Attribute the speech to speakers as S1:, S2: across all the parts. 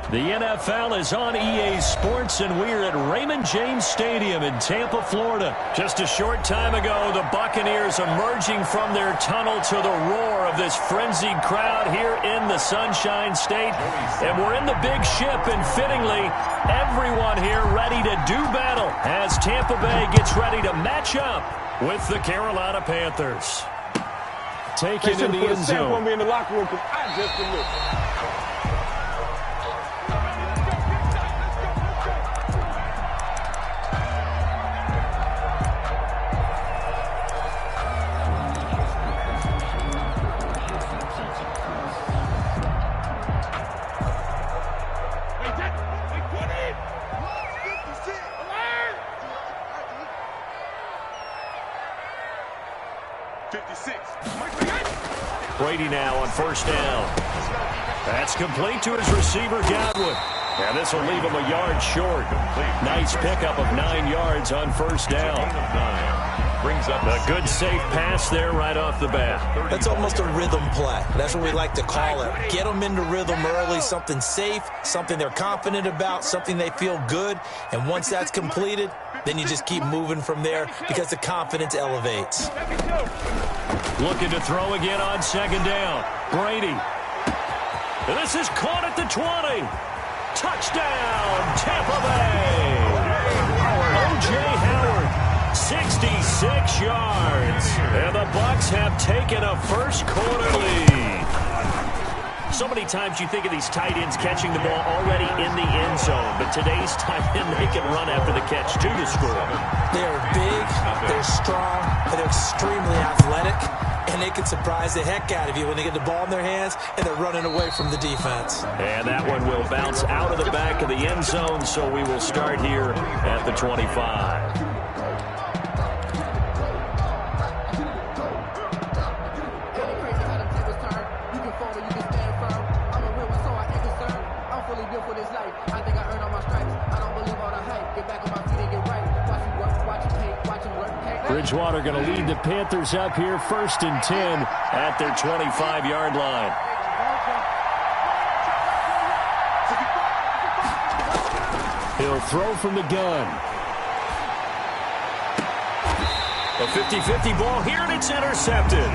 S1: The NFL is on EA Sports, and we're at Raymond James Stadium in Tampa, Florida. Just a short time ago, the Buccaneers emerging from their tunnel to the roar of this frenzied crowd here in the Sunshine State. And we're in the big ship, and fittingly, everyone here ready to do battle as Tampa Bay gets ready to match up with the Carolina Panthers. Taken in the end zone.
S2: In the locker room, I just delivered. 56.
S1: Brady now on first down. That's complete to his receiver, Godwin. And this will leave him a yard short. Nice pickup of 9 yards on first down. Brings up a good, safe pass there right off the bat.
S3: That's almost a rhythm play. That's what we like to call it. Get them into rhythm early, something safe, something they're confident about, something they feel good. And once that's completed, then you just keep moving from there because the confidence elevates.
S1: Looking to throw again on second down. Brady. This is caught at the 20. Touchdown, Tampa Bay. O.J. Howard, 66 yards. And the Bucs have taken a first-quarter lead. So many times you think of these tight ends catching the ball already in the end zone, but today's tight end, they can run after the catch, too, to score.
S3: They're big, they're strong, and they're extremely athletic, and they can surprise the heck out of you when they get the ball in their hands and they're running away from the defense.
S1: And that one will bounce out of the back of the end zone, so we will start here at the 25. Bridgewater going to lead the Panthers up here, 1st and 10 at their 25-yard line. He'll throw from the gun. A 50-50 ball here, and it's intercepted.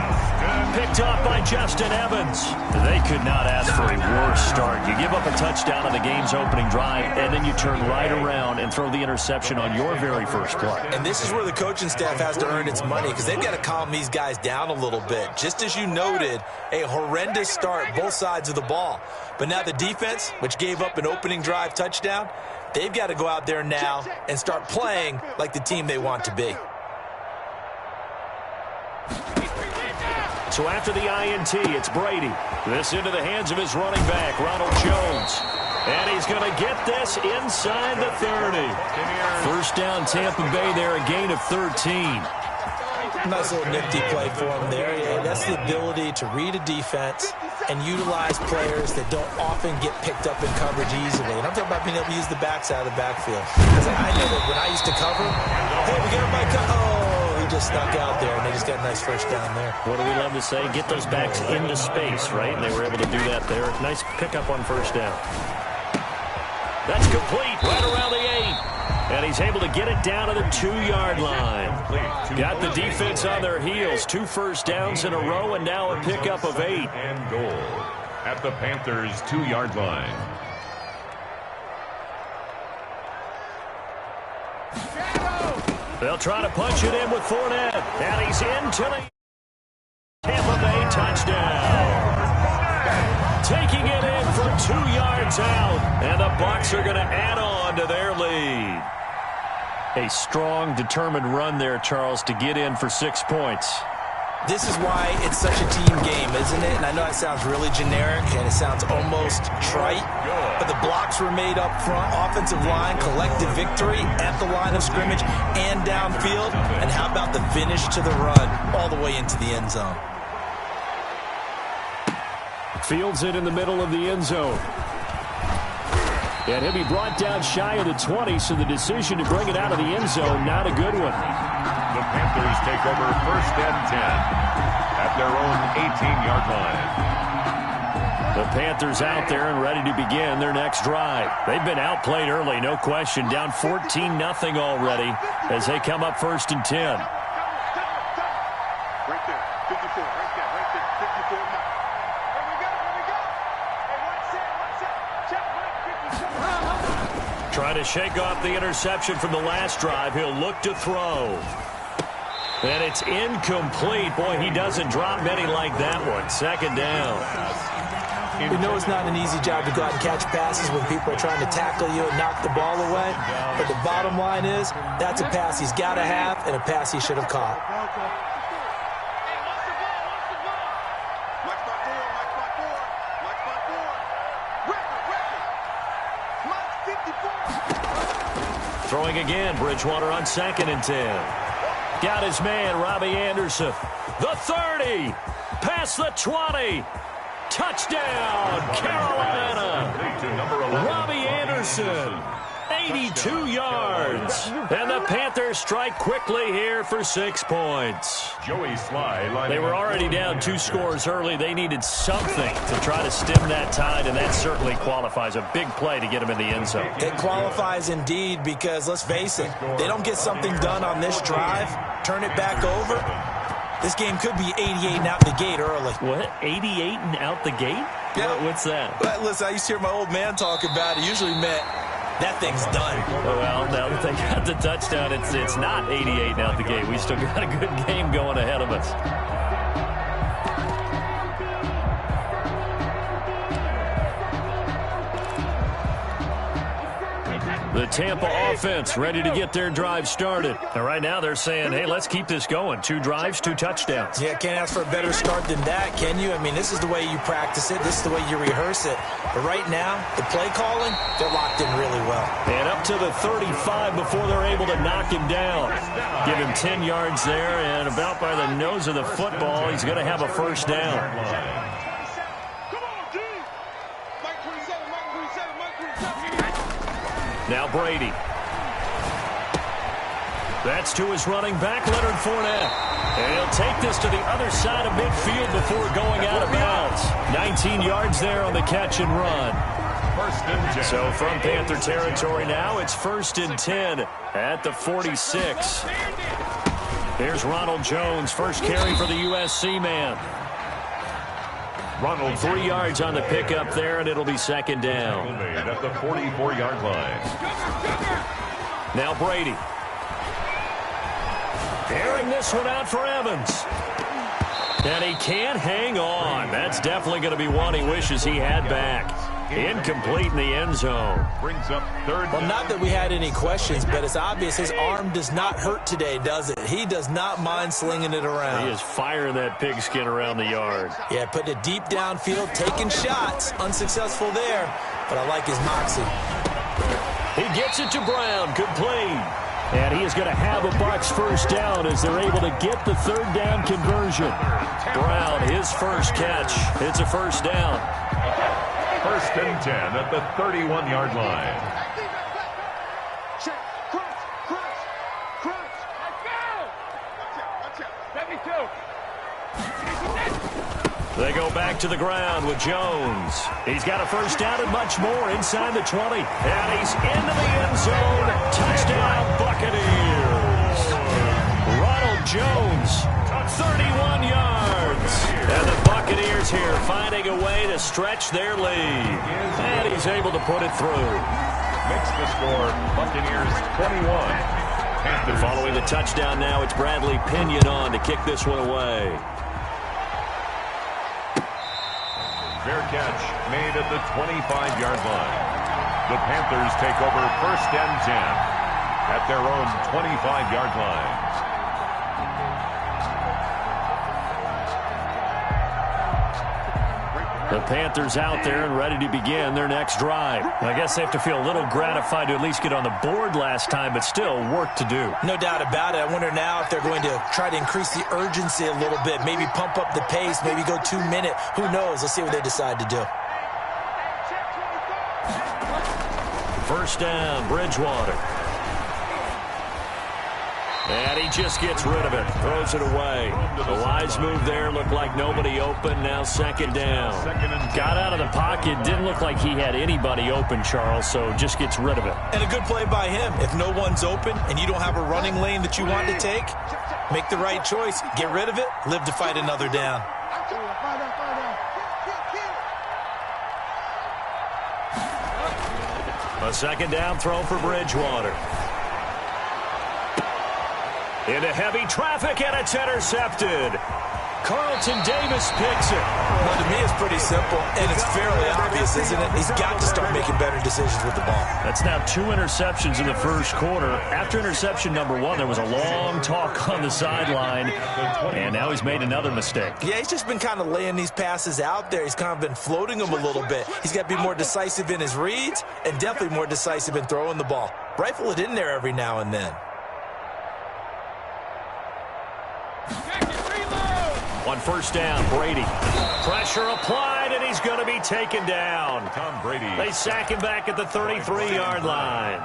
S1: Picked off by Justin Evans. They could not ask for a worse start. You give up a touchdown on the game's opening drive, and then you turn right around and throw the interception on your very first play.
S3: And this is where the coaching staff has to earn its money because they've got to calm these guys down a little bit. Just as you noted, a horrendous start, both sides of the ball. But now the defense, which gave up an opening drive touchdown, they've got to go out there now and start playing like the team they want to be.
S1: So after the INT, it's Brady. This into the hands of his running back, Ronald Jones. And he's going to get this inside the 30. First down, Tampa Bay there, a gain of 13.
S3: Nice little nifty play for him there. Yeah, that's the ability to read a defense and utilize players that don't often get picked up in coverage easily. And I'm talking about being able to use the backs out of the backfield. Because I know that when I used to cover, hey, we got everybody he just snuck out there, and they just got a nice first down there.
S1: What do we love to say? Get those backs into space, right? And they were able to do that there. Nice pickup on first down. That's complete right around the 8. And he's able to get it down to the 2-yard line. Got the defense on their heels. 2 first downs in a row, and now a pickup of 8.
S4: And goal at the Panthers' 2-yard line.
S1: They'll try to punch it in with Fournette. And he's into the Tampa Bay touchdown. Taking it in for 2 yards out. And the Bucs are going to add on to their lead. A strong, determined run there, Charles, to get in for 6 points.
S3: This is why it's such a team game, isn't it? And I know it sounds really generic and it sounds almost trite, but the blocks were made up front, offensive line, collective victory at the line of scrimmage and downfield. And how about the finish to the run all the way into the end zone?
S1: Fields it in the middle of the end zone. And he'll be brought down shy of the 20, so the decision to bring it out of the end zone, not a good one.
S4: The Panthers take over 1st and 10 at their own 18-yard line.
S1: The Panthers out there and ready to begin their next drive. They've been outplayed early, no question. Down 14-0 already as they come up 1st and 10.
S2: Right there, 54, right there, 54 now. Here we go. Hey, watch that. Check,
S1: Trying to shake off the interception from the last drive. He'll look to throw. And it's incomplete. Boy, he doesn't drop many like that one. 2nd down.
S3: We know it's not an easy job to go out and catch passes when people are trying to tackle you and knock the ball away. But the bottom line is, that's a pass he's got to have and a pass he should have caught.
S1: Throwing again, Bridgewater on 2nd and 10. Got his man, Robbie Anderson. The 30. Past the 20. Touchdown, Carolina. Robbie Anderson, 82 yards. And the Panthers strike quickly here for 6 points.
S4: Joey Sly.
S1: They were already down 2 scores early. They needed something to try to stem that tide, and that certainly qualifies. A big play to get them in the end zone.
S3: It qualifies indeed because, let's face it, they don't get something done on this drive, turn it back over. This game could be 88 and out the gate early.
S1: What? 88 and out the gate?
S3: Yeah.
S1: What's that?
S3: But listen, I used to hear my old man talk about it. Usually meant that thing's done.
S1: Well, now that they got the touchdown, it's not 88 and out the gate. We still got a good game going ahead of us. The Tampa offense ready to get their drive started. And right now they're saying, hey, let's keep this going. 2 drives, 2 touchdowns.
S3: Yeah, can't ask for a better start than that, can you? I mean, this is the way you practice it. This is the way you rehearse it. But right now, the play calling, they're locked in really well.
S1: And up to the 35 before they're able to knock him down. Give him 10 yards there, and about by the nose of the football, he's going to have a 1st down. Now Brady. That's to his running back, Leonard Fournette. And he'll take this to the other side of midfield before going out of bounds. 19 yards there on the catch and run. So from Panther territory now, it's 1st and 10 at the 46. Here's Ronald Jones, first carry for the USC man.
S4: Ronald
S1: 3 yards on the pickup there, and it'll be 2nd down.
S4: At the 44-yard line.
S1: Now Brady. Airing this one out for Evans. And he can't hang on. That's definitely going to be one he wishes he had back. Incomplete in the end zone.
S4: Brings up 3rd.
S3: Well, not that we had any questions, but it's obvious his arm does not hurt today, does it? He does not mind slinging it around.
S1: He is firing that pigskin around the yard.
S3: Yeah, putting it deep downfield, taking shots. Unsuccessful there, but I like his moxie.
S1: He gets it to Brown, complete. And he is going to have a Bucs 1st down as they're able to get the 3rd down conversion. Brown, his first catch. It's a 1st down.
S4: 1st and 10 at the 31-yard line.
S2: Check, crunch. Let me go.
S1: They go back to the ground with Jones. He's got a 1st down and much more inside the 20. And he's into the end zone. Touchdown, Buccaneers. Ronald Jones, 31 yards. And the Buccaneers here finding a way to stretch their lead. And he's able to put it through.
S4: Makes the score Buccaneers 21. Panthers.
S1: Following the touchdown now, it's Bradley Pinion on to kick this one away.
S4: Fair catch made at the 25-yard line. The Panthers take over 1st and 10 at their own 25-yard line.
S1: The Panthers out there and ready to begin their next drive. I guess they have to feel a little gratified to at least get on the board last time, but still work to do.
S3: No doubt about it. I wonder now if they're going to try to increase the urgency a little bit, maybe pump up the pace, maybe go 2 minute. Who knows? Let's see what they decide to do.
S1: 1st down, Bridgewater. And he just gets rid of it, throws it away. The wise move there, looked like nobody open, now second down. Got out of the pocket, didn't look like he had anybody open, Charles, so just gets rid of it.
S3: And a good play by him. If no one's open and you don't have a running lane that you want to take, make the right choice. Get rid of it, live to fight another down.
S1: A second down throw for Bridgewater. Into heavy traffic, and it's intercepted. Carlton Davis picks it.
S3: Well, to me, it's pretty simple, and it's fairly obvious, isn't it? He's got to start making better decisions with the ball.
S1: That's now 2 interceptions in the first quarter. After interception number 1, there was a long talk on the sideline, and now he's made another mistake.
S3: Yeah, he's just been kind of laying these passes out there. He's kind of been floating them a little bit. He's got to be more decisive in his reads and definitely more decisive in throwing the ball. Rifle it in there every now and then.
S1: On first down, Brady. Pressure applied, and he's going to be taken down.
S4: Tom Brady.
S1: They sack him back at the 33-yard line.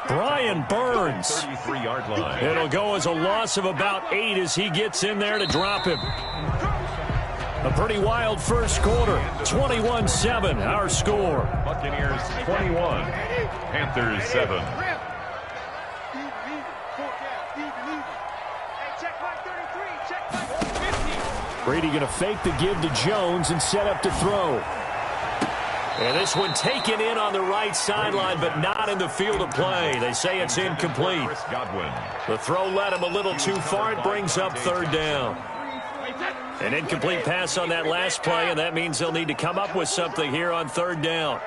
S1: Brian Burns.
S4: 33-yard line.
S1: It'll go as a loss of about 8 as he gets in there to drop him. A pretty wild first quarter. 21-7, our score.
S4: Buccaneers 21. Panthers 7.
S1: Brady going to fake the give to Jones and set up to throw. And this one taken in on the right sideline, but not in the field of play. They say it's incomplete. The throw led him a little too far. It brings up third down. An incomplete pass on that last play, and that means they'll need to come up with something here on third down.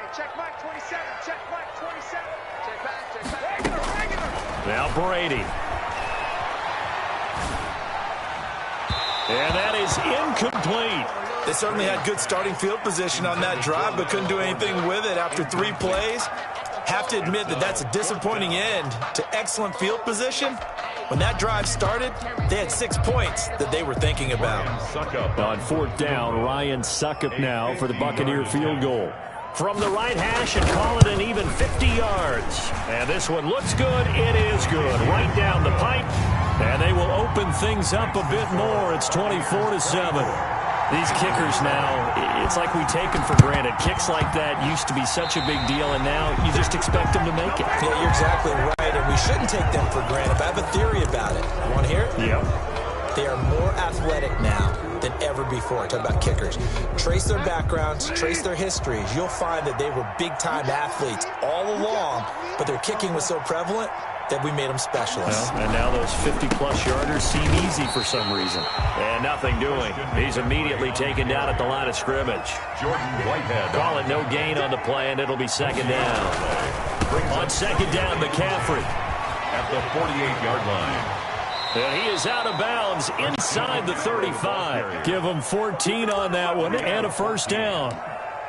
S1: Now Brady. And that is incomplete.
S3: They certainly had good starting field position on that drive, but couldn't do anything with it after 3 plays. Have to admit that that's a disappointing end to excellent field position. When that drive started, they had 6 points that they were thinking about.
S1: On fourth down, Ryan Suckup now for the Buccaneer field goal. From the right hash and call it an even 50 yards. And this one looks good. It is good. Right down the pipe. And they will open things up a bit more. It's 24-7. These kickers now, it's like we take them for granted. Kicks like that used to be such a big deal, and now you just expect them to make it.
S3: Yeah, you're exactly right, and we shouldn't take them for granted. But I have a theory about it. You want to hear it?
S1: Yeah.
S3: They are more athletic now than ever before. Talk about kickers. Trace their backgrounds, trace their histories. You'll find that they were big-time athletes all along, but their kicking was so prevalent that we made them specialists.
S1: Well, and now those 50-plus yarders seem easy for some reason. And nothing doing. He's immediately taken down at the line of scrimmage.
S4: Jordan Whitehead.
S1: Call it no gain on the play, and it'll be second down. On second down, McCaffrey.
S4: At the 48-yard line.
S1: And he is out of bounds inside the 35. Give him 14 on that one and a first down.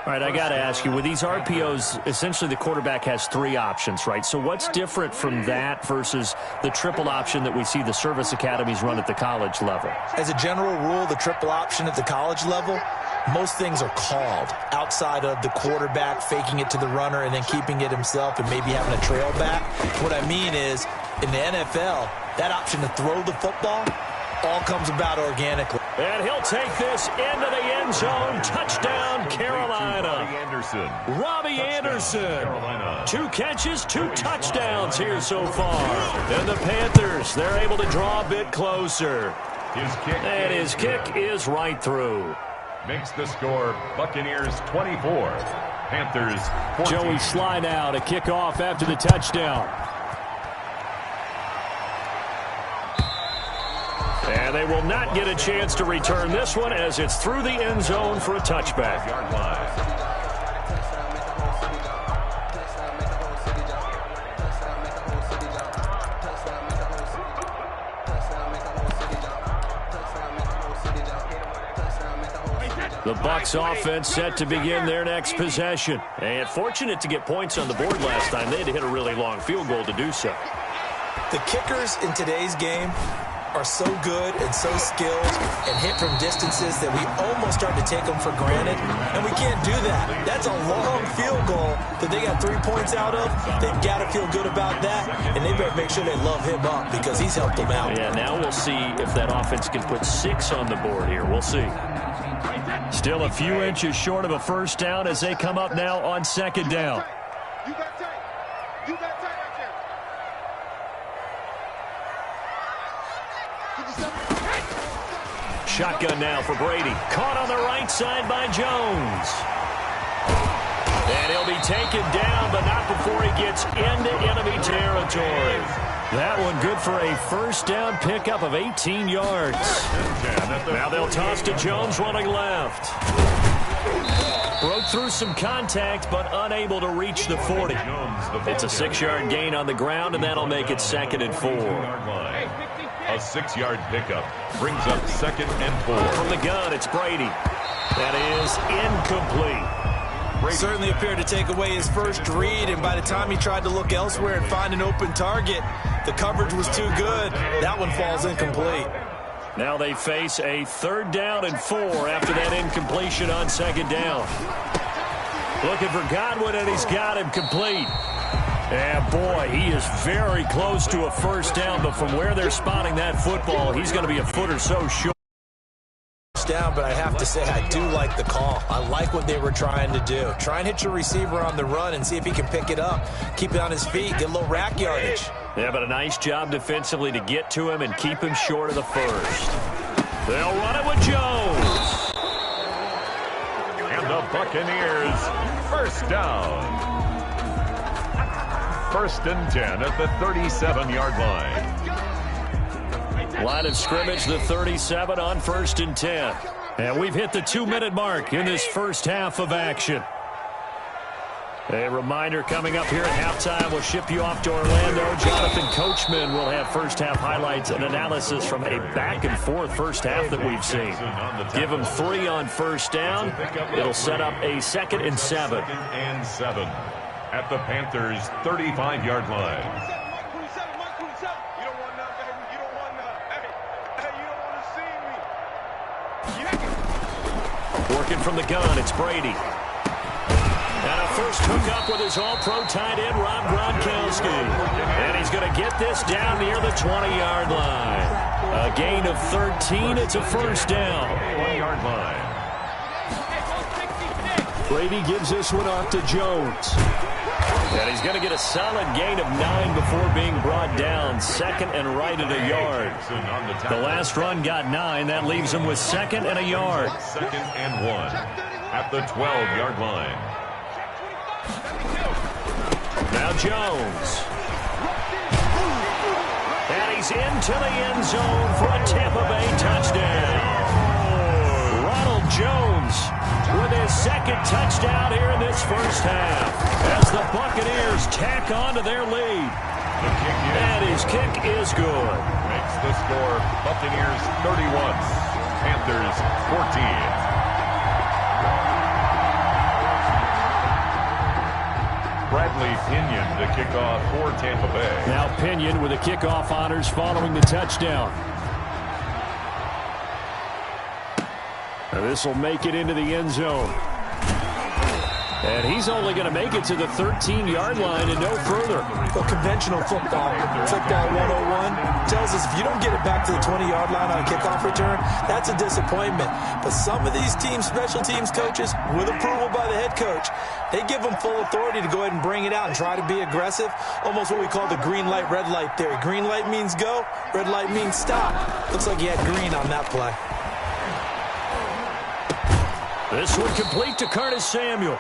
S1: All right, I got to ask you, with these RPOs, essentially the quarterback has 3 options, right? So what's different from that versus the triple option that we see the service academies run at the college level?
S3: As a general rule, the triple option at the college level, most things are called outside of the quarterback faking it to the runner and then keeping it himself and maybe having a trail back. What I mean is, in the NFL, that option to throw the football all comes about organically.
S1: And he'll take this into the end zone. Touchdown, Carolina. Robbie Anderson. 2 catches, 2 touchdowns here so far. And the Panthers, they're able to draw a bit closer. And his kick is right through.
S4: Makes the score Buccaneers 24, Panthers 14.
S1: Joey Sly now to kick off after the touchdown. And they will not get a chance to return this one as it's through the end zone for a touchback. The Bucs offense set to begin their next possession. And fortunate to get points on the board last time. They had to hit a really long field goal to do so.
S3: The kickers in today's game are so good and so skilled and hit from distances that we almost start to take them for granted, and we can't do that. That's a long field goal that they got 3 points out of. They've got to feel good about that, and they better make sure they love him up because he's helped them out.
S1: Yeah, now we'll see if that offense can put 6 on the board here. We'll see. Still a few inches short of a first down as they come up now on second down.
S2: You got tight. You got tight right there.
S1: Shotgun now for Brady. Caught on the right side by Jones. And he'll be taken down, but not before he gets into enemy territory. That one good for a first down pickup of 18 yards. Now they'll toss to Jones running left. Broke through some contact, but unable to reach the 40. It's a 6-yard gain on the ground, and that'll make it 2nd and 4.
S4: A 6-yard pickup brings up 2nd and 4.
S1: From the gun, it's Brady. That is incomplete.
S3: Certainly appeared to take away his first read, and by the time he tried to look elsewhere and find an open target, the coverage was too good. That one falls incomplete.
S1: Now they face a 3rd down and 4 after that incompletion on 2nd down. Looking for Godwin, and he's got him complete. And boy, he is very close to a first down, but from where they're spotting that football, he's going to be a foot or so short.
S3: Down, but I have to say I do like the call. I like what they were trying to do. Try and hit your receiver on the run and see if he can pick it up, keep it on his feet, get a little rack yardage.
S1: Yeah, but a nice job defensively to get to him and keep him short of the first. They'll run it with Jones.
S4: And the Buccaneers first down. 1st and 10 at the 37-yard line.
S1: Line of scrimmage, the 37 on 1st and 10. And we've hit the 2-minute mark in this first half of action. A reminder coming up here at halftime, we'll ship you off to Orlando. Jonathan Coachman will have first half highlights and analysis from a back-and-forth first half that we've seen. Give him 3 on first down. It'll set up a 2nd and 7.
S4: 2nd and 7 at the Panthers' 35-yard line.
S1: Working from the gun, it's Brady. And a first hookup with his all-pro tight end, Rob Gronkowski. And he's going to get this down near the 20-yard line. A gain of 13. It's a first down.
S4: 20-yard line.
S1: Brady gives this one off to Jones. And he's going to get a solid gain of 9 before being brought down. 2nd and right at a yard. The last run got 9. That leaves him with 2nd and a yard.
S4: 2nd and 1 at the 12-yard line.
S1: Now Jones. And he's into the end zone for a Tampa Bay touchdown. Ronald Jones with his 2nd touchdown here in this first half as the Buccaneers tack on to their lead. And his kick is good.
S4: Makes the score Buccaneers 31, Panthers 14. Bradley Pinion to kick off for Tampa Bay.
S1: Now Pinion with the kickoff honors following the touchdown. This will make it into the end zone. And he's only going to make it to the 13-yard line and no further.
S3: Well, conventional football 101, tells us if you don't get it back to the 20-yard line on a kickoff return, that's a disappointment. But some of these teams, special teams coaches, with approval by the head coach, they give them full authority to go ahead and bring it out and try to be aggressive, almost what we call the green light, red light theory. Green light means go, red light means stop. Looks like he had green on that play.
S1: This one complete to Curtis Samuel.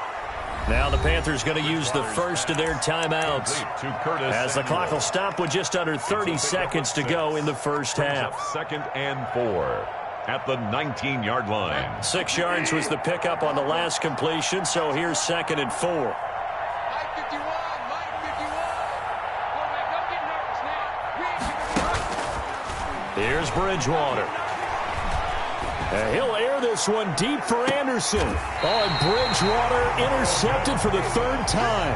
S1: Now the Panthers going to use the first of their timeouts as the clock will stop with just under 30 seconds to go in the first half.
S4: 2nd and 4 at the 19-yard line.
S1: 6 yards was the pickup on the last completion, so here's 2nd and 4. Here's Bridgewater. And he'll air this one deep for Anderson. Oh, and Bridgewater intercepted for the third time.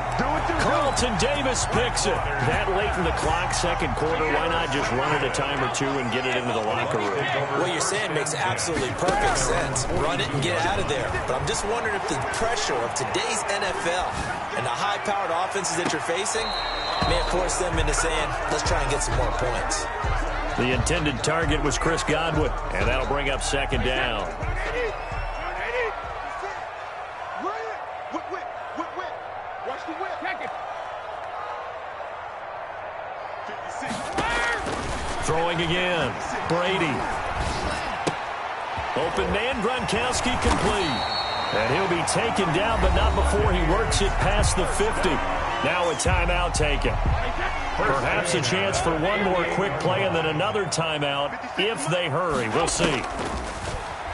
S1: Carlton Davis picks it. That late in the clock, second quarter, why not just run it a time or two and get it into the locker room?
S3: What you're saying makes absolutely perfect sense. Run it and get out of there. But I'm just wondering if the pressure of today's NFL and the high-powered offenses that you're facing may force them into saying, let's try and get some more points.
S1: The intended target was Chris Godwin, and that'll bring up second down.
S2: Watch the whip.
S1: Throwing again. Brady. Open man, Gronkowski complete. And he'll be taken down, but not before he works it past the 50. Now a timeout taken. Perhaps a chance for one more quick play and then another timeout if they hurry. We'll see.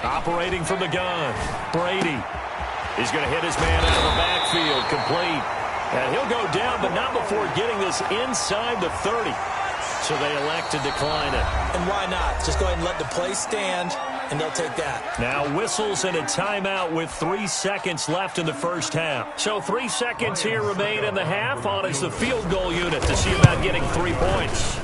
S1: Operating from the gun. Brady. He's going to hit his man out of the backfield. Complete. And he'll go down, but not before getting this inside the 30. So they elect to decline it.
S3: And why not? Just go ahead and let the play stand, and they'll take that.
S1: Now whistles and a timeout with 3 seconds left in the first half. So 3 seconds here remain in the half. On is the field goal unit to see about getting 3 points.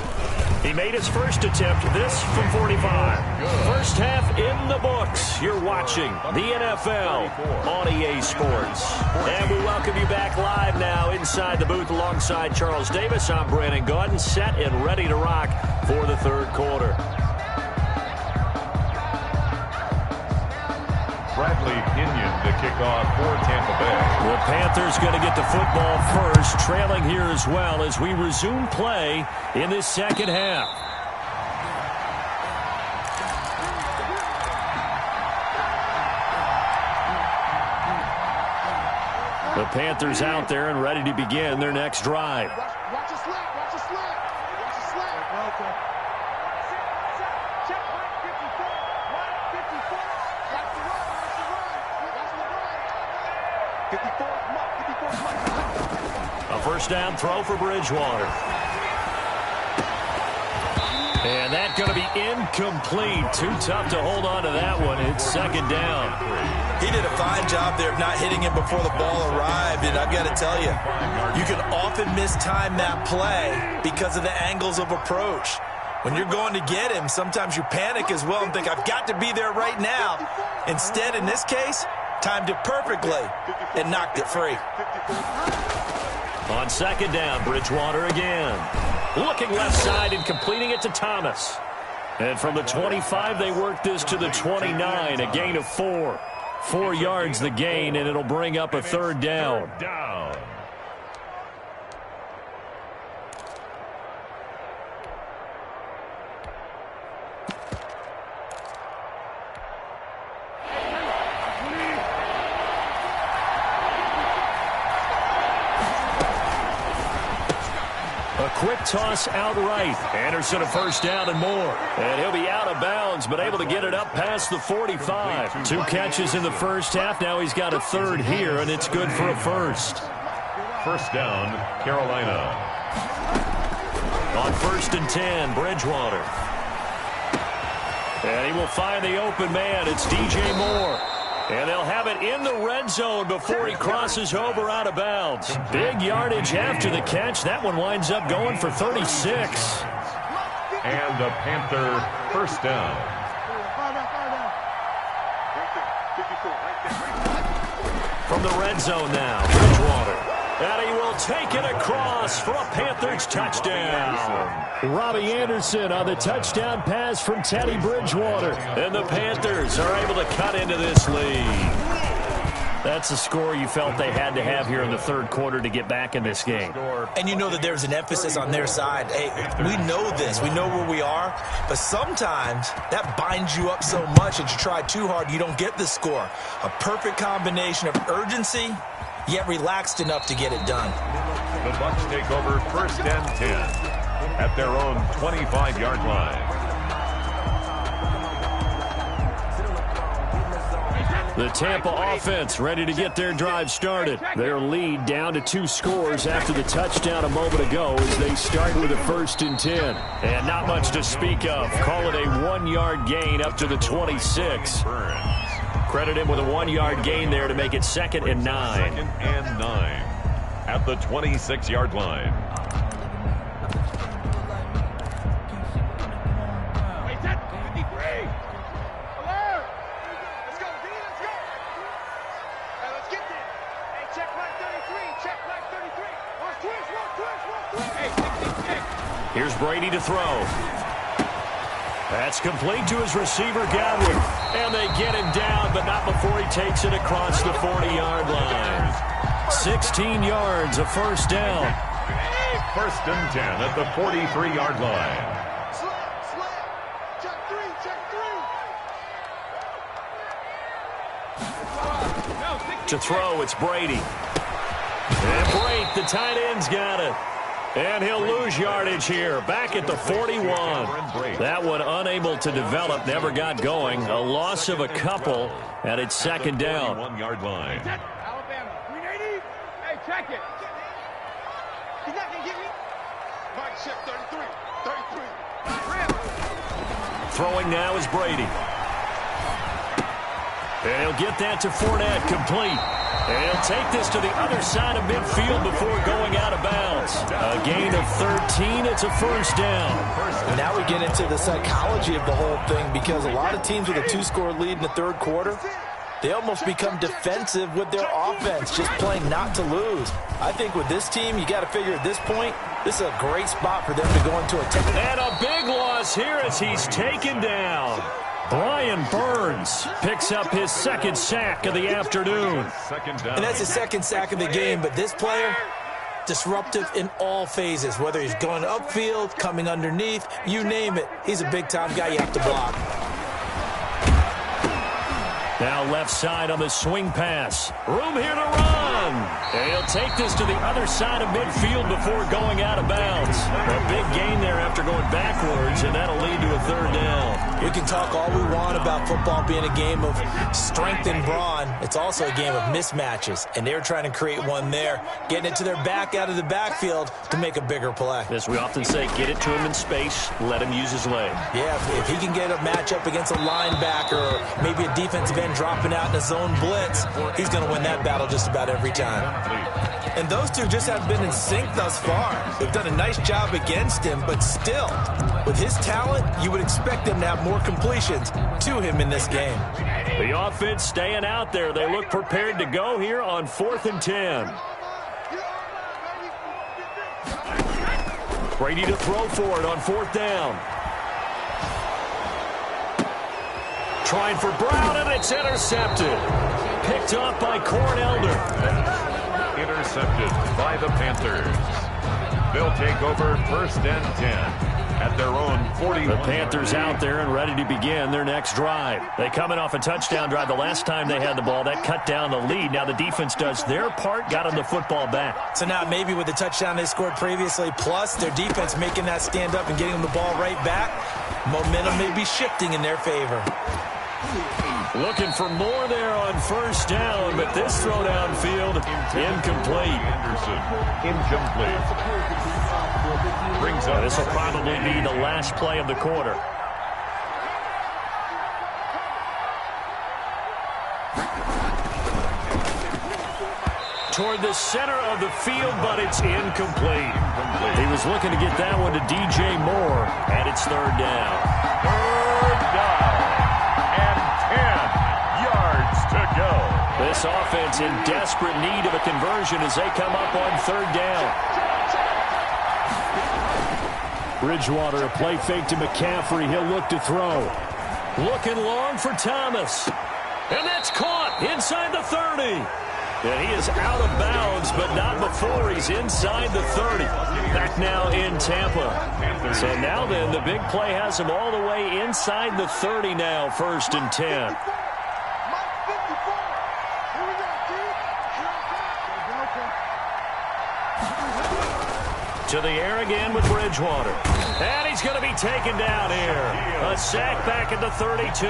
S1: He made his first attempt, this from 45. First half in the books. You're watching the NFL on EA Sports. And we welcome you back live now inside the booth alongside Charles Davis. I'm Brandon Gaudin, set and ready to rock for the third quarter.
S4: Bradley Pinion to kick off for Tampa Bay.
S1: The Panthers going to get the football first, trailing here as well as we resume play in this second half. The Panthers out there and ready to begin their next drive.
S2: Watch your slap. Watch your slap. Watch your slap. Okay. Check 54. 54. Watch the run. Watch the run. 54. 54.
S1: A first down throw for Bridgewater. And that's going to be incomplete. Too tough to hold on to that one. It's second down.
S3: He did a fine job there of not hitting him before the ball arrived, and I've got to tell you, you can often mistime that play because of the angles of approach. When you're going to get him, sometimes you panic as well and think, I've got to be there right now. Instead, in this case, timed it perfectly and knocked it free.
S1: On second down, Bridgewater again. Looking left side and completing it to Thomas. And from the 25, they work this to the 29, a gain of 4. 4 yards the gain, and it'll bring up a third down. A quick toss outright. Anderson a first down and more. And he'll be out of bounds, but able to get it up past the 45. 2 catches in the first half. Now he's got a third here, and it's good for a first.
S4: First down, Carolina.
S1: On 1st and 10, Bridgewater. And he will find the open man. It's DJ Moore. And they'll have it in the red zone before he crosses over out of bounds. Big yardage after the catch. That one winds up going for 36.
S4: And a Panther first down.
S1: From the red zone now, Bridgewater. And he will take it across for a Panthers touchdown. Robbie Anderson on the touchdown pass from Teddy Bridgewater. And the Panthers are able to cut into this lead. That's a score you felt they had to have here in the third quarter to get back in this game.
S3: And you know that there's an emphasis on their side. Hey, we know this. We know where we are. But sometimes that binds you up so much that you try too hard, you don't get the score. A perfect combination of urgency, yet relaxed enough to get it done.
S4: The Bucs take over 1st and 10 at their own 25-yard line.
S1: The Tampa offense ready to get their drive started. Their lead down to 2 scores after the touchdown a moment ago as they start with a 1st and 10. And not much to speak of. Call it a 1-yard gain up to the 26. Credit him with a 1-yard gain there to make it 2nd and 9.
S4: 2nd and 9 at the 26-yard line.
S1: Here's Brady to throw. That's complete to his receiver, Godwin. And they get him down, but not before he takes it across the 40-yard line. 16 yards, a 1st down.
S4: 1st and 10 at the 43-yard line.
S1: To throw, it's Brady. And Brady, the tight end's got it. And he'll lose yardage here, back at the 41. That one unable to develop, never got going. A loss of a couple, and it's 2nd down.
S4: 1-yard line.
S2: Alabama, 380. Hey, check it. He's not going to get me. Mike, check 33. 33.
S1: Throwing now is Brady. And he'll get that to Fournette, complete. And he'll take this to the other side of midfield before going out of bounds. A gain of 13, it's a 1st down.
S3: And now we get into the psychology of the whole thing, because a lot of teams with a 2-score lead in the 3rd quarter, they almost become defensive with their offense, just playing not to lose. I think with this team, you got to figure at this point, this is a great spot for them to go into a take.
S1: And a big loss here as he's taken down. Brian Burns picks up his 2nd sack of the afternoon.
S3: And that's his 2nd sack of the game, but this player, disruptive in all phases, whether he's going upfield, coming underneath, you name it. He's a big-time guy you have to block.
S1: Now left side on the swing pass. Room here to run. And he'll take this to the other side of midfield before going out of bounds. A big gain there after going backwards, and that'll lead to a 3rd down.
S3: We can talk all we want about football being a game of strength and brawn. It's also a game of mismatches, and they're trying to create one there, getting it to their back out of the backfield to make a bigger play.
S1: As we often say, get it to him in space, let him use his leg.
S3: Yeah, if he can get a matchup against a linebacker or maybe a defensive end dropping out in a zone blitz, he's going to win that battle just about every time. And those two just haven't been in sync thus far. They've done a nice job against him, but still, with his talent, you would expect them to have more completions to him in this game.
S1: The offense staying out there. They look prepared to go here on 4th and 10. Brady to throw for it on 4th down. Trying for Brown, and it's intercepted. Picked up by Cornelder.
S4: Intercepted by the Panthers. They'll take over 1st and 10 at their own 41.
S1: The Panthers out there and ready to begin their next drive. They coming off a touchdown drive the last time they had the ball. That cut down the lead. Now the defense does their part, got them the football back.
S3: So now maybe with the touchdown they scored previously, plus their defense making that stand up and getting them the ball right back, momentum may be shifting in their favor.
S1: Looking for more there on 1st down, but this throw downfield, incomplete.
S4: Anderson, incomplete. Brings up.
S1: This will probably be the last play of the quarter. Toward the center of the field, but it's incomplete. He was looking to get that one to DJ Moore, and it's 3rd down.
S4: 3rd down. And 10 yards to go.
S1: This offense in desperate need of a conversion as they come up on 3rd down. Bridgewater, a play fake to McCaffrey. He'll look to throw. Looking long for Thomas. And that's caught inside the 30. And he is out of bounds, but not before he's inside the 30. Back now in Tampa. So now then, the big play has him all the way inside the 30 now, 1st and 10. To the air again with Bridgewater. And he's going to be taken down here. A sack back at the 32.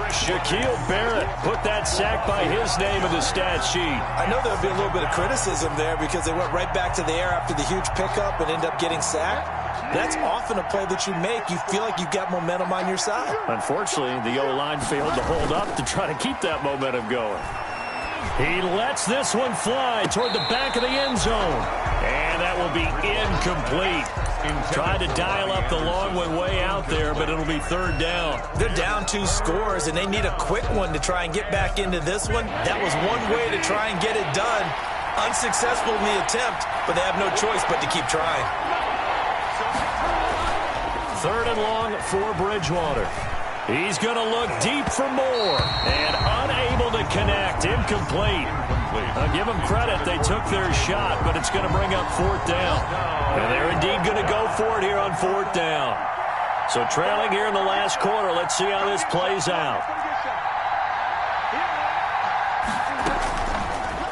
S1: Shaquille Barrett put that sack by his name in the stat sheet.
S3: I know there'll be a little bit of criticism there because they went right back to the air after the huge pickup and end up getting sacked. That's often a play that you make. You feel like you've got momentum on your side.
S1: Unfortunately, the O-line failed to hold up to try to keep that momentum going. He lets this one fly toward the back of the end zone. And that will be incomplete. Tried to dial up the long one way out there, but it'll be third down.
S3: They're down 2 scores, and they need a quick one to try and get back into this one. That was one way to try and get it done. Unsuccessful in the attempt, but they have no choice but to keep trying.
S1: Third and long for Bridgewater. He's going to look deep for more. And unable to connect. Incomplete. I'll give them credit. They took their shot, but it's going to bring up fourth down. And they're indeed going to go for it here on fourth down. So trailing here in the last quarter. Let's see how this plays out.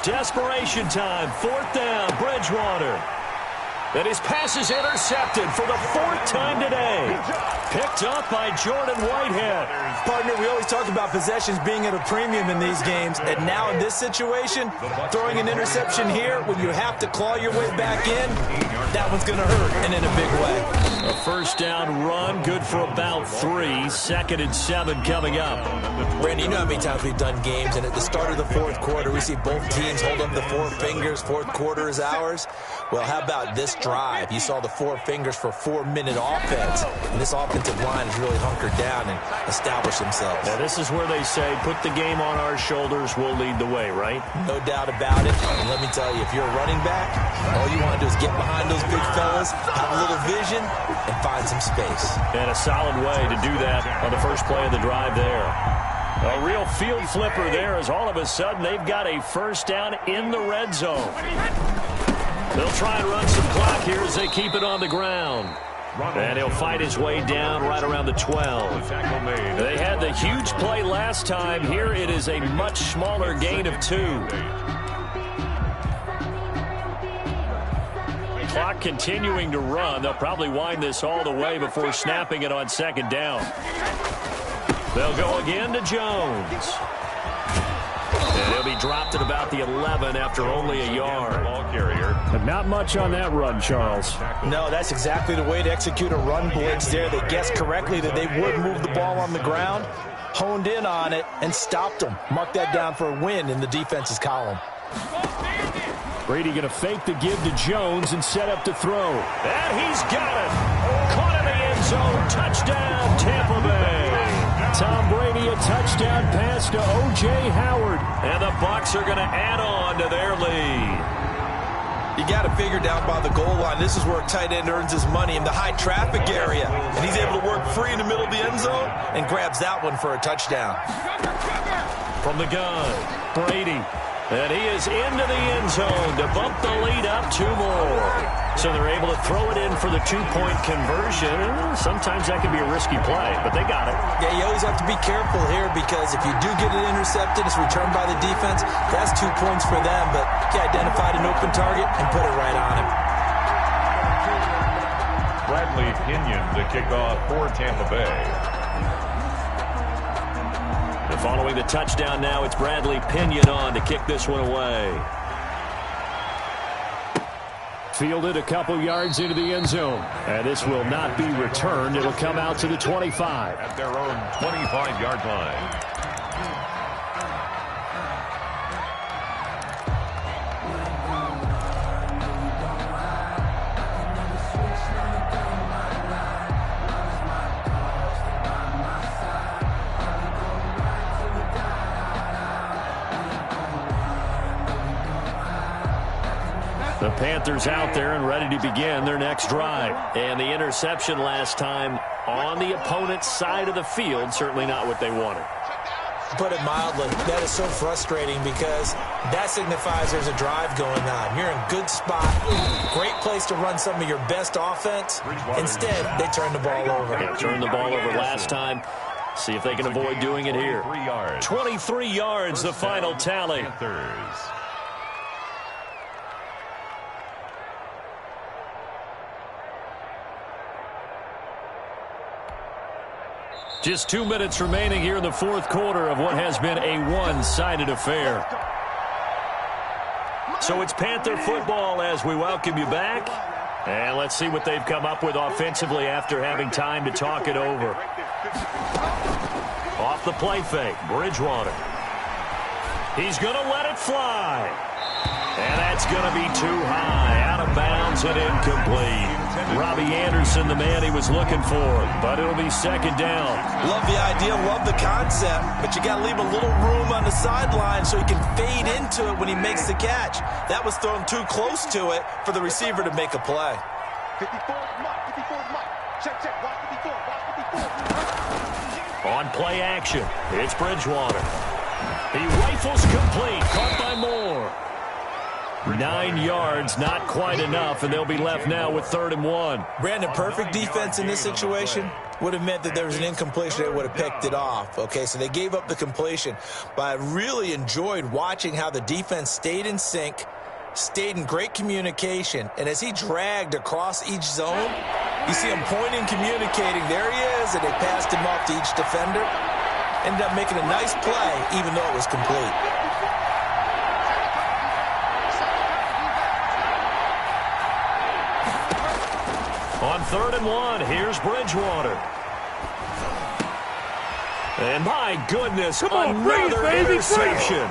S1: Desperation time. Fourth down. Bridgewater. And his pass is intercepted for the 4th time today. Picked up by Jordan Whitehead.
S3: Partner, we always talk about possessions being at a premium in these games. And now in this situation, throwing an interception here when you have to claw your way back in, that one's going to hurt, and in a big way.
S1: A first down run, good for about 3. 2nd and 7 coming up.
S3: Randy, you know how many times we've done games, and at the start of the fourth quarter, we see both teams hold up the 4 fingers. Fourth quarter is ours. Well, how about this drive? You saw the 4 fingers for 4-minute offense, and this offensive line has really hunkered down and established themselves.
S1: Now, this is where they say, put the game on our shoulders, we'll lead the way, right?
S3: No doubt about it. And let me tell you, if you're a running back, all you want to do is get behind those big fellas, have a little vision, and find some space.
S1: And a solid way to do that on the first play of the drive there. A real field flipper there as all of a sudden they've got a first down in the red zone. They'll try and run some clock here as they keep it on the ground. And he'll fight his way down right around the 12. They had the huge play last time. Here it is a much smaller gain of 2. Clock continuing to run. They'll probably wind this all the way before snapping it on 2nd down. They'll go again to Jones. And he'll be dropped at about the 11 after only a yard. But not much on that run, Charles.
S3: No, that's exactly the way to execute a run blitz there. They guessed correctly that they would move the ball on the ground, honed in on it, and stopped them. Mark that down for a win in the defense's column.
S1: Brady going to fake the give to Jones and set up to throw. And he's got it. Caught in the end zone. Touchdown, Tampa Bay. Tom Brady, a touchdown pass to O.J. Howard. And the Bucs are going to add on to their lead.
S3: You got to figure down by the goal line. This is where a tight end earns his money in the high traffic area. And he's able to work free in the middle of the end zone and grabs that one for a touchdown.
S1: From the gun, Brady. And he is into the end zone to bump the lead up 2 more. So they're able to throw it in for the 2-point conversion. Sometimes that can be a risky play, but they got it.
S3: Yeah, you always have to be careful here because if you do get it intercepted, it's returned by the defense. That's 2 points for them, but he identified an open target and put it right on him.
S4: Bradley Pinion to kick off for Tampa Bay.
S1: And following the touchdown now, it's Bradley Pinion on to kick this one away. Fielded a couple yards into the end zone. And this will not be returned. It'll come out to the 25.
S4: At their own 25-yard line.
S1: The Panthers out there and ready to begin their next drive. And the interception last time on the opponent's side of the field, certainly not what they wanted.
S3: Put it mildly, that is so frustrating because that signifies there's a drive going on. You're in a good spot, great place to run some of your best offense. Instead, they turn the ball over.
S1: Yeah, turned the ball over last time. See if they can avoid doing it here. 23 yards, the final tally. Just 2 minutes remaining here in the fourth quarter of what has been a one-sided affair. So it's Panther football as we welcome you back. And let's see what they've come up with offensively after having time to talk it over. Off the play fake, Bridgewater. He's going to let it fly. And that's going to be too high, out of bounds and incomplete. Robbie Anderson, the man he was looking for, but it'll be second down.
S3: Love the idea, love the concept, but you got to leave a little room on the sideline so he can fade into it when he makes the catch. That was thrown too close to it for the receiver to make a play.
S2: 54, mark, 54, mark. Check, watch 54, watch 54.
S1: On play action, it's Bridgewater. He rifles complete, caught by Moore. 9 yards, not quite enough, and they'll be left now with 3rd and 1.
S3: Brandon, perfect defense in this situation would have meant that there was an incompletion. They would have picked it off. Okay, so they gave up the completion. But I really enjoyed watching how the defense stayed in sync, stayed in great communication, and as he dragged across each zone, you see him pointing, communicating. There he is, and they passed him off to each defender. Ended up making a nice play, even though it was complete.
S1: On 3rd and 1, here's Bridgewater. And my goodness, another interception.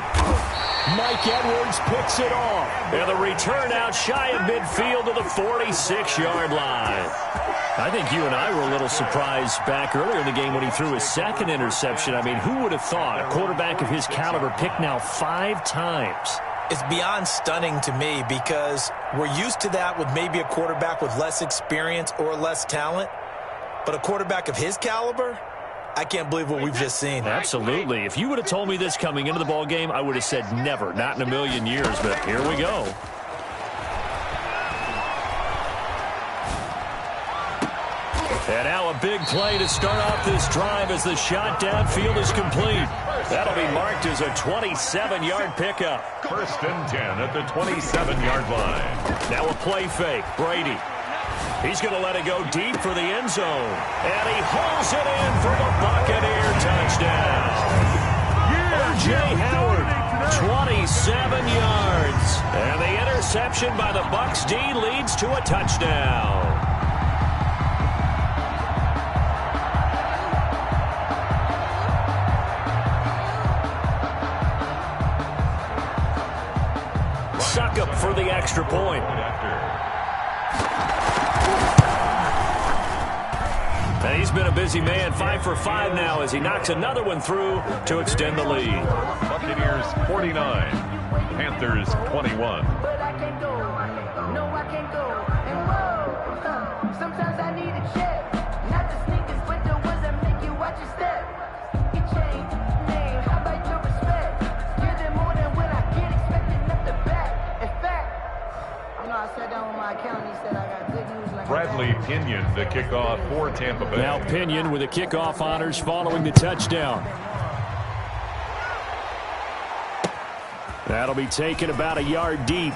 S1: Mike Edwards picks it off. And the return out shy of midfield to the 46-yard line. I think you and I were a little surprised back earlier in the game when he threw his second interception. I mean, who would have thought a quarterback of his caliber picked now 5 times?
S3: It's beyond stunning to me because we're used to that with maybe a quarterback with less experience or less talent. But a quarterback of his caliber, I can't believe what we've just seen.
S1: Absolutely. If you would have told me this coming into the ball game, I would have said never, not in a million years. But here we go. And now a big play to start off this drive as the shot downfield is complete. That'll be marked as a 27-yard pickup.
S4: 1st and 10 at the 27-yard line.
S1: Now a play fake. Brady. He's going to let it go deep for the end zone. And he hauls it in for the Buccaneer touchdown. O.J. Howard, 27 yards. And the interception by the Bucs D leads to a touchdown. Suckup for the extra point. And he's been a busy man, 5 for 5 now as he knocks another one through to extend the lead.
S4: Buccaneers 49, Panthers 21.
S5: But I can't go, no I can't go, and whoa, sometimes I need a check, not the sneakers but the ones that make you watch your step. Your chain, name, how about your respect? Give them more than what I get, expecting up the back. In fact, I sat down with my accountant, he said I got good news. Like
S4: Bradley Pinion, the kickoff for Tampa Bay.
S1: Now Pinion with the kickoff honors following the touchdown. That'll be taken about a yard deep.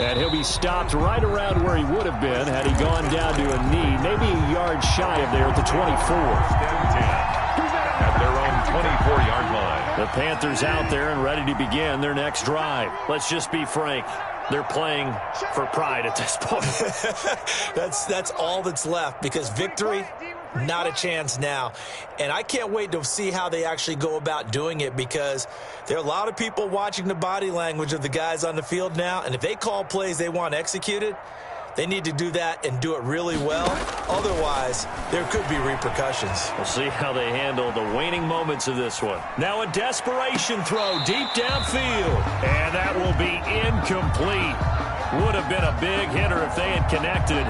S1: And he'll be stopped right around where he would have been had he gone down to a knee, maybe a yard shy of there at the 24.
S4: At their own 24-yard line.
S1: The Panthers out there and ready to begin their next drive. Let's just be frank. They're playing for pride at this point.
S3: That's all that's left because victory, not a chance now. And I can't wait to see how they actually go about doing it because there are a lot of people watching the body language of the guys on the field now. And if they call plays they want executed, they need to do that and do it really well. Otherwise, there could be repercussions.
S1: We'll see how they handle the waning moments of this one. Now a desperation throw deep downfield. And that will be incomplete. Would have been a big hitter if they had connected.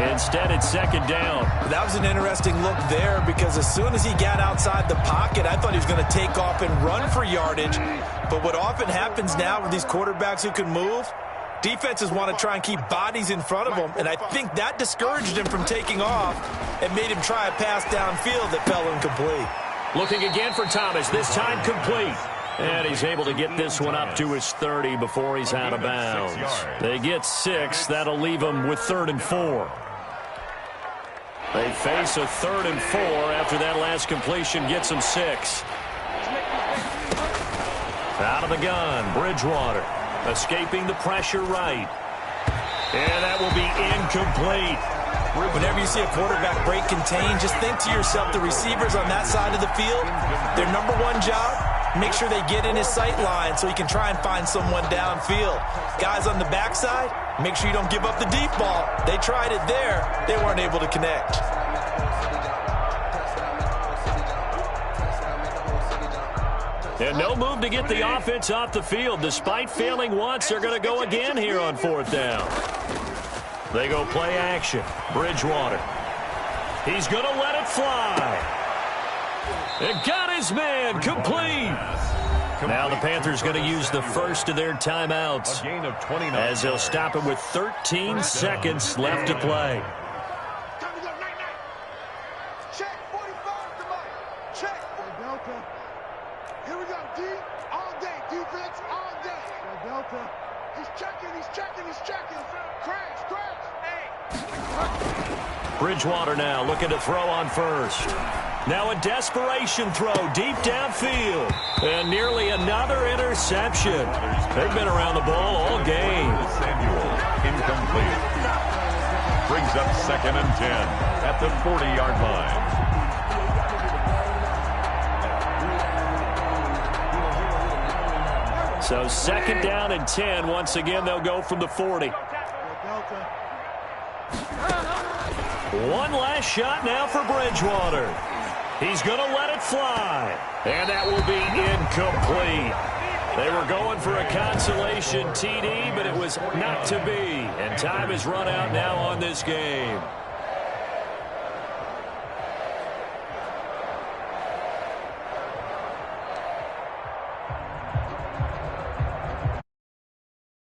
S1: Instead, it's second down.
S3: That was an interesting look there because as soon as he got outside the pocket, I thought he was going to take off and run for yardage. But what often happens now with these quarterbacks who can move, defenses want to try and keep bodies in front of them, and I think that discouraged him from taking off and made him try a pass downfield that fell incomplete.
S1: Looking again for Thomas, this time complete. And he's able to get this one up to his 30 before he's out of bounds. They get 6. That'll leave him with 3rd and 4. They face a 3rd and 4 after that last completion gets them 6. Out of the gun, Bridgewater. Escaping the pressure right. And that will be incomplete.
S3: Whenever you see a quarterback break contain, just think to yourself, the receivers on that side of the field, their number one job, make sure they get in his sight line so he can try and find someone downfield. Guys on the backside, make sure you don't give up the deep ball. They tried it there. They weren't able to connect.
S1: And no move to get the offense off the field. Despite failing once, they're going to go again here on 4th down. They go play action. Bridgewater. He's going to let it fly. And got his man complete. Now the Panthers going to use the first of their timeouts as they'll stop him with 13 seconds left to play.
S2: Time to go, night. Check, 45 to Mike. Check. Delta. Here we go, D. All day. Defense, all day. Delta. He's checking. Crash. Hey.
S1: Bridgewater now looking to throw on first. Now a desperation throw deep downfield. And nearly another interception. They've been around the ball all game.
S4: Samuel, incomplete. Brings up 2nd and 10 at the 40-yard line.
S1: So 2nd down and 10. Once again, they'll go from the 40. One last shot now for Bridgewater. He's going to let it fly. And that will be incomplete. They were going for a consolation TD, but it was not to be. And time is run out now on this game.